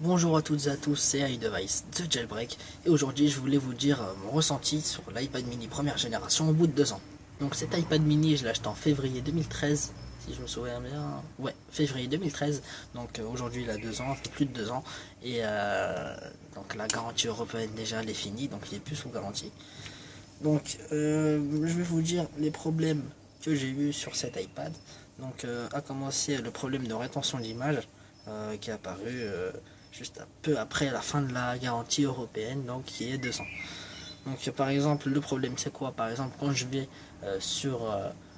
Bonjour à toutes et à tous, c'est iDevice The Jailbreak et aujourd'hui je voulais vous dire mon ressenti sur l'iPad mini première génération au bout de 2 ans. Donc cet iPad mini je l'ai acheté en février 2013, si je me souviens bien, ouais, février 2013, donc aujourd'hui il a 2 ans, il fait plus de 2 ans, et donc la garantie européenne déjà elle est finie, donc il est plus sous garantie. Donc je vais vous dire les problèmes que j'ai eu sur cet iPad. Donc a commencé le problème de rétention d'image qui est apparu juste un peu après la fin de la garantie européenne, donc qui est 200. Donc par exemple le problème c'est quoi? Par exemple quand je vais sur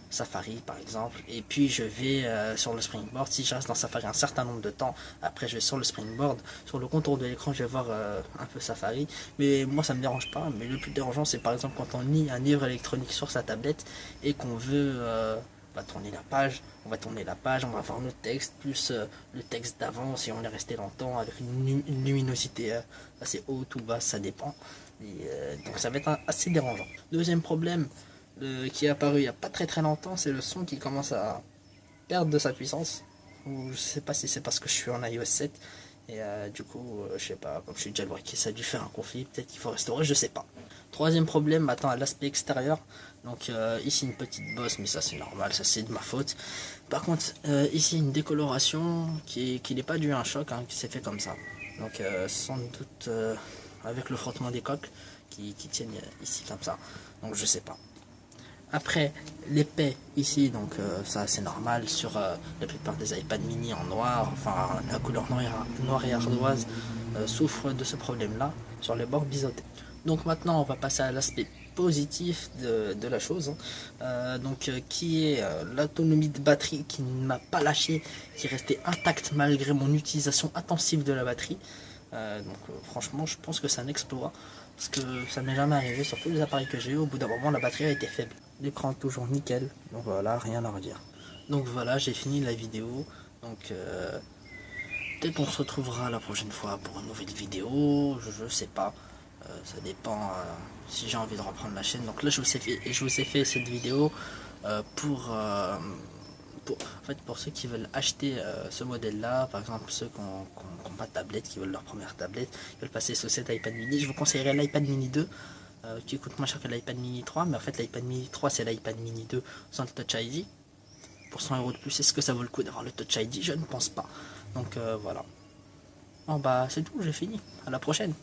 Safari par exemple, et puis je vais sur le Springboard, si je reste dans Safari un certain nombre de temps, après je vais sur le Springboard, sur le contour de l'écran je vais voir un peu Safari, mais moi ça me dérange pas, mais le plus dérangeant c'est par exemple quand on lit un livre électronique sur sa tablette et qu'on veut tourner la page, on va voir notre texte, plus le texte d'avant, si on est resté longtemps avec une luminosité assez haute ou basse, ça dépend. Donc ça va être assez dérangeant. Deuxième problème qui est apparu il n'y a pas très longtemps, c'est le son qui commence à perdre de sa puissance. Ou je sais pas si c'est parce que je suis en iOS 7 et du coup je sais pas, comme je suis jailbreaké, ça a dû faire un conflit, peut-être qu'il faut restaurer, je sais pas. Troisième problème, maintenant à l'aspect extérieur. Donc ici une petite bosse, mais ça c'est normal, ça c'est de ma faute. Par contre ici une décoloration qui n'est pas due à un choc, hein, qui s'est fait comme ça. Donc sans doute avec le frottement des coques qui tiennent ici comme ça. Donc je sais pas. Après, l'épais ici, donc ça c'est normal sur la plupart des iPad mini en noir, enfin la couleur noire et ardoise souffre de ce problème-là sur les bords biseautés. Donc maintenant on va passer à l'aspect positif de la chose, hein. Qui est l'autonomie de batterie qui ne m'a pas lâché, qui est restée intacte malgré mon utilisation intensive de la batterie. Franchement je pense que c'est un exploit parce que ça m'est jamais arrivé sur tous les appareils que j'ai eu, au bout d'un moment la batterie a été faible. L'écran toujours nickel, donc voilà, rien à redire. Donc voilà, j'ai fini la vidéo, donc peut-être on se retrouvera la prochaine fois pour une nouvelle vidéo, je sais pas. Ça dépend si j'ai envie de reprendre la chaîne. Donc là, je vous ai fait cette vidéo pour ceux qui veulent acheter ce modèle-là. Par exemple, ceux qui n'ont pas de tablette, qui veulent leur première tablette, qui veulent passer sur cet iPad mini. Je vous conseillerais l'iPad mini 2, qui coûte moins cher que l'iPad mini 3. Mais en fait, l'iPad mini 3, c'est l'iPad mini 2 sans le Touch ID. Pour 100 € de plus, est-ce que ça vaut le coup d'avoir le Touch ID? Je ne pense pas. Donc voilà. Bon bah c'est tout, j'ai fini. À la prochaine.